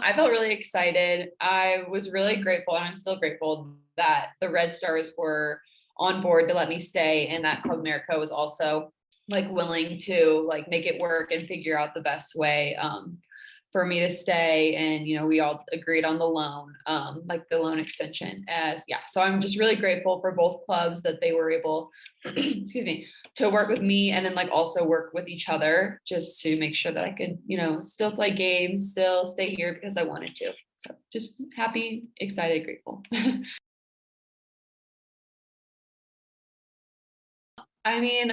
I felt really excited. I was really grateful, and I'm still grateful that the Red Stars were on board to let me stay, and that Club America was also like willing to like make it work and figure out the best way for me to stay. And we all agreed on the loan, like the loan extension. As yeah, so I'm just really grateful for both clubs that they were able, excuse me, to work with me, and then like also work with each other just to make sure that I could, still play games, still stay here because I wanted to. So just happy, excited, grateful. I mean,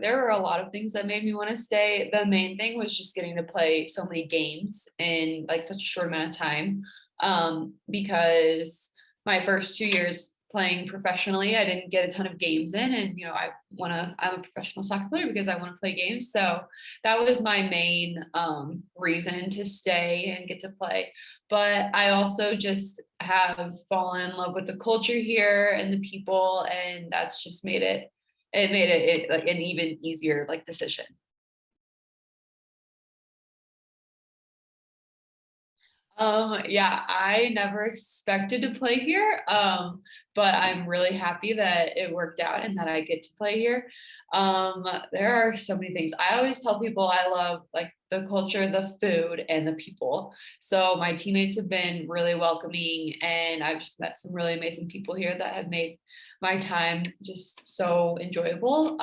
there were a lot of things that made me want to stay. The main thing was just getting to play so many games in like such a short amount of time. Because my first 2 years playing professionally, I didn't get a ton of games in, and I'm a professional soccer player because I want to play games. So that was my main reason to stay and get to play. But I also just have fallen in love with the culture here and the people, and that's just made it like an even easier like decision. Yeah, I never expected to play here. But I'm really happy that it worked out and that I get to play here. There are so many things. I always tell people I love like the culture, the food, and the people. So my teammates have been really welcoming, and I've just met some really amazing people here that have made my time just so enjoyable.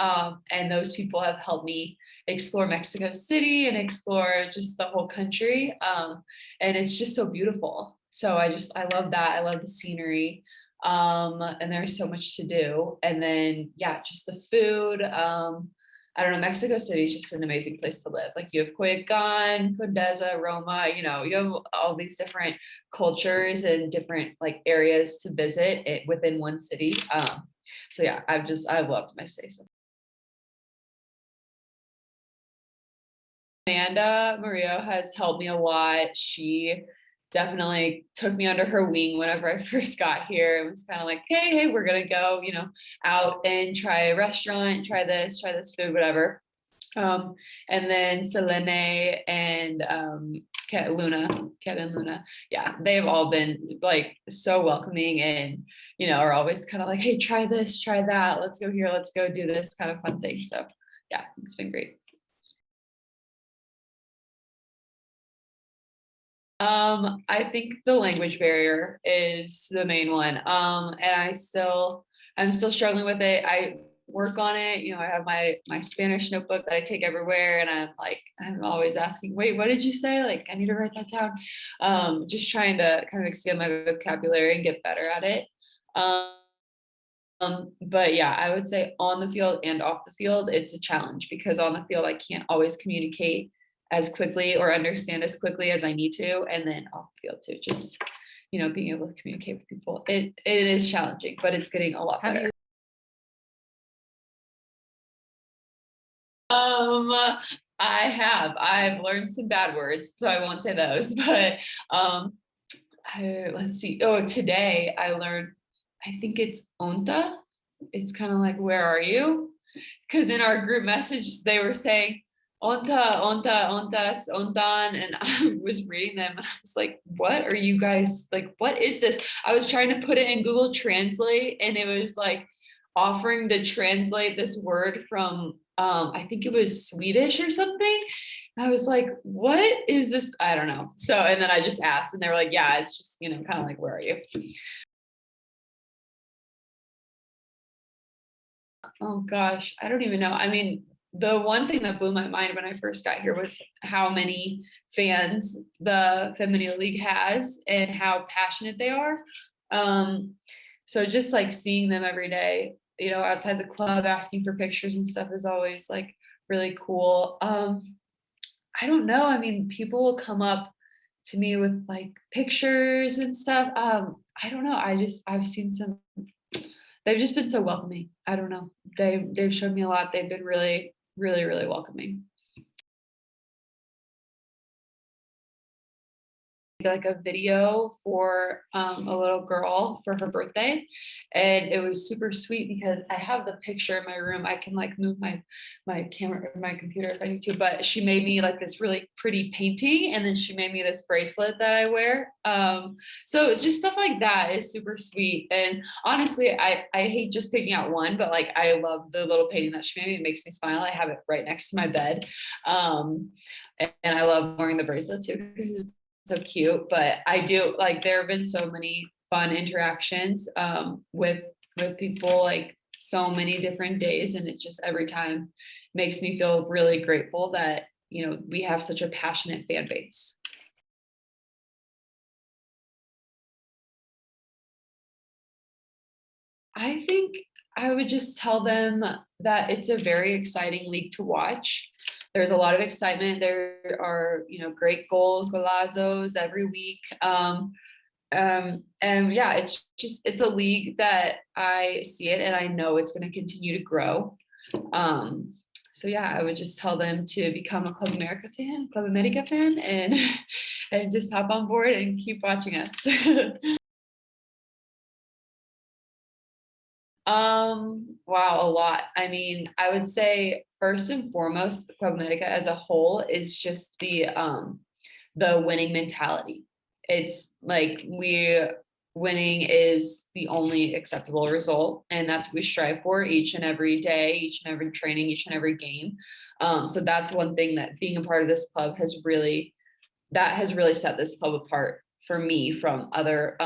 And those people have helped me explore Mexico City and explore just the whole country. And it's just so beautiful. So I love that. I love the scenery. And there's so much to do. And then yeah, just the food. I don't know, Mexico City is just an amazing place to live. Like you have Coyoacan, Condesa, Roma, you have all these different cultures and different like areas to visit it within one city. So yeah, I've loved my stay so. Amanda Murillo has helped me a lot. She definitely took me under her wing whenever I first got here. It was kind of like, hey, we're gonna go, out and try a restaurant, try this food, whatever. And then Selene and Kat and Luna, yeah, they've all been like so welcoming, and are always kind of like, hey, try this, try that, let's go here, let's go do this kind of fun thing. So yeah, it's been great. I think the language barrier is the main one. And I'm still struggling with it. I work on it. I have my Spanish notebook that I take everywhere, and I'm always asking, wait, what did you say? Like, I need to write that down. Just trying to kind of expand my vocabulary and get better at it. But yeah, I would say on the field and off the field, it's a challenge because on the field, I can't always communicate as quickly or understand as quickly as I need to. And then off the field too, just, being able to communicate with people. It is challenging, but it's getting a lot better. Um, I've learned some bad words, so I won't say those, but let's see. Oh, today I learned, I think it's onta. It's kind of like, where are you? Because in our group message, they were saying onta, onta, ontas, ontan. And I was reading them and I was like, what are you guys like? What is this? I was trying to put it in Google Translate, and it was like offering to translate this word from, I think it was Swedish or something. I was like, what is this? I don't know. So, and then I just asked, and they were like, yeah, it's just, kind of like, where are you? Oh gosh, I don't even know. I mean, the one thing that blew my mind when I first got here was how many fans the Feminine League has and how passionate they are. Um, so just like seeing them every day, outside the club asking for pictures and stuff is always like really cool. I don't know. I mean, people will come up to me with like pictures and stuff. I don't know. I've seen some, they've just been so welcoming. I don't know. They've showed me a lot. They've been really, really, really welcoming. like a video for a little girl for her birthday, and it was super sweet because I have the picture in my room. I can like move my camera, my computer if I need to, but she made me like this really pretty painting, and then she made me this bracelet that I wear. So it's just stuff like that is super sweet. And honestly, I hate just picking out one, but like I love the little painting that she made me. It makes me smile. I have it right next to my bed. And I love wearing the bracelet too because it's so cute. But I do like, there have been so many fun interactions with people, like so many different days, and it just every time makes me feel really grateful that, you know, we have such a passionate fan base. I think I would just tell them that it's a very exciting league to watch. There's a lot of excitement. There are, you know, great goals, golazos every week. And yeah, it's just, it's a league that I see it and I know it's going to continue to grow. Um, so yeah, I would just tell them to become a Club America fan, and and just hop on board and keep watching us. Wow, a lot. I mean, I would say first and foremost, the Club America as a whole is just the winning mentality. It's like winning is the only acceptable result, and that's what we strive for each and every day, each and every training, each and every game. So that's one thing that being a part of this club has really set this club apart for me from other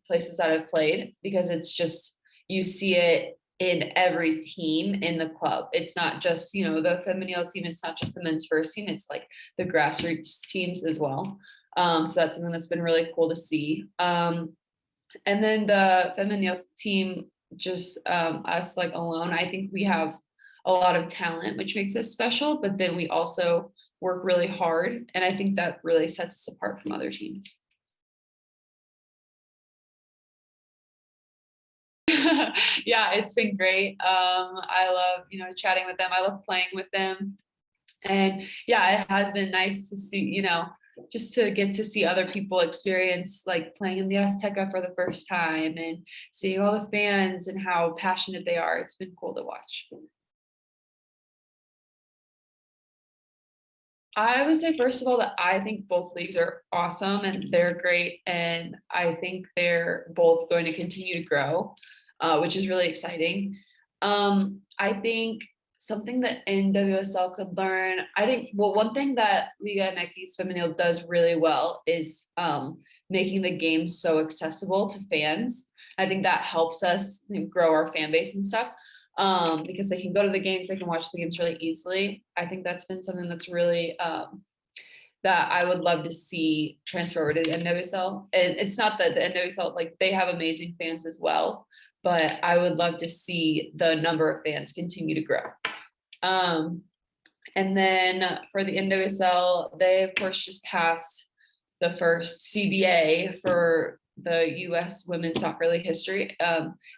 places that I've played, because it's just, you see it in every team in the club. It's not just, you know, the femenil team, it's not just the men's first team, it's like the grassroots teams as well. So that's something that's been really cool to see. And then the femenil team, just us like alone, I think we have a lot of talent, which makes us special, but then we also work really hard. And I think that really sets us apart from other teams. Yeah, it's been great. I love, you know, chatting with them. I love playing with them. And yeah, it has been nice to see, you know, just to get to see other people experience like playing in the Azteca for the first time and seeing all the fans and how passionate they are. It's been cool to watch. I would say, first of all, that I think both leagues are awesome and they're great. And I think they're both going to continue to grow, which is really exciting. I think something that NWSL could learn, I think, well, one thing that Liga MX Femenil does really well is making the game so accessible to fans. I think that helps us grow our fan base and stuff, because they can go to the games, they can watch the games really easily. I think that's been something that's really that I would love to see transfer over to the NWSL. And it's not that the NWSL, like they have amazing fans as well, but I would love to see the number of fans continue to grow. And then for the NWSL, they of course just passed the first CBA for the U.S. Women's Soccer League history,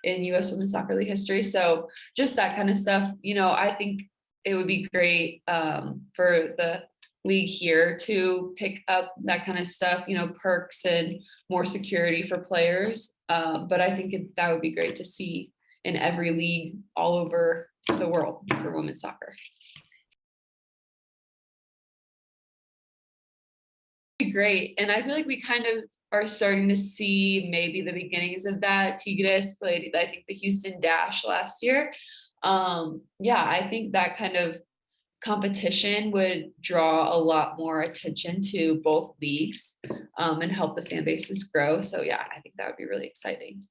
in U.S. Women's Soccer League history. So just that kind of stuff, you know, I think it would be great for the league here to pick up that kind of stuff, you know, perks and more security for players. But I think that would be great to see in every league all over the world for women's soccer. Great. And I feel like we kind of are starting to see maybe the beginnings of that. Tigres played, I think, the Houston Dash last year. Yeah, I think that kind of competition would draw a lot more attention to both leagues, and help the fan bases grow. So yeah, I think that would be really exciting.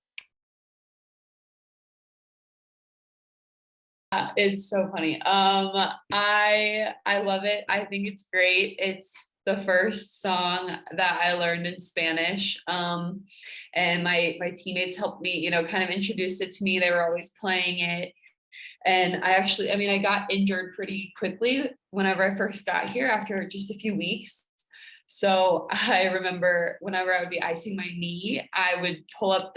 It's so funny. I love it. I think it's great. It's the first song that I learned in Spanish. And my teammates helped me, you know, kind of introduce it to me. They were always playing it. And I actually, I mean, I got injured pretty quickly whenever I first got here after just a few weeks. So I remember whenever I would be icing my knee, I would pull up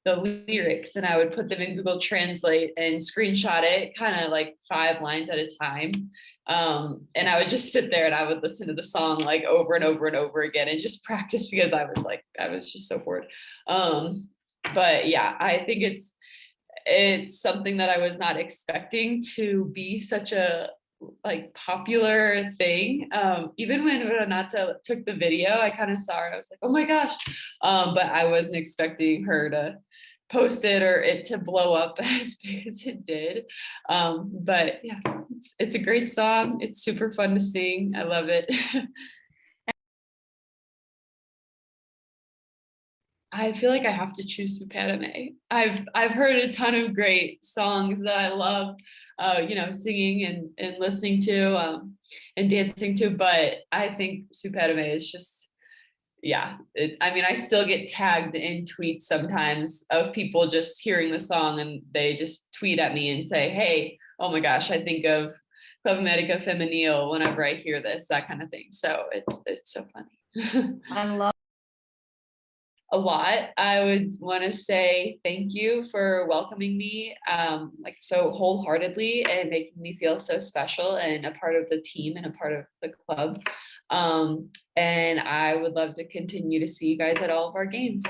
the lyrics, and I would put them in Google Translate and screenshot it, kind of like 5 lines at a time. And I would just sit there and I would listen to the song like over and over and over again and just practice, because I was just so bored. But yeah, I think it's something that I was not expecting to be such a like popular thing. Even when Renata took the video, I kind of saw her. I was like, oh my gosh. But I wasn't expecting her to post it or it to blow up as big as it did. But yeah, it's a great song. It's super fun to sing. I love it. I feel like I have to choose Supérame. I've heard a ton of great songs that I love, singing and listening to, and dancing to, but I think Supérame is just, yeah. I mean, I still get tagged in tweets sometimes of people just hearing the song and they just tweet at me and say, hey, oh my gosh, I think of Club America Femenil whenever I hear this, that kind of thing. So it's so funny. I love A lot. I would want to say thank you for welcoming me like so wholeheartedly and making me feel so special and a part of the team and a part of the club. And I would love to continue to see you guys at all of our games.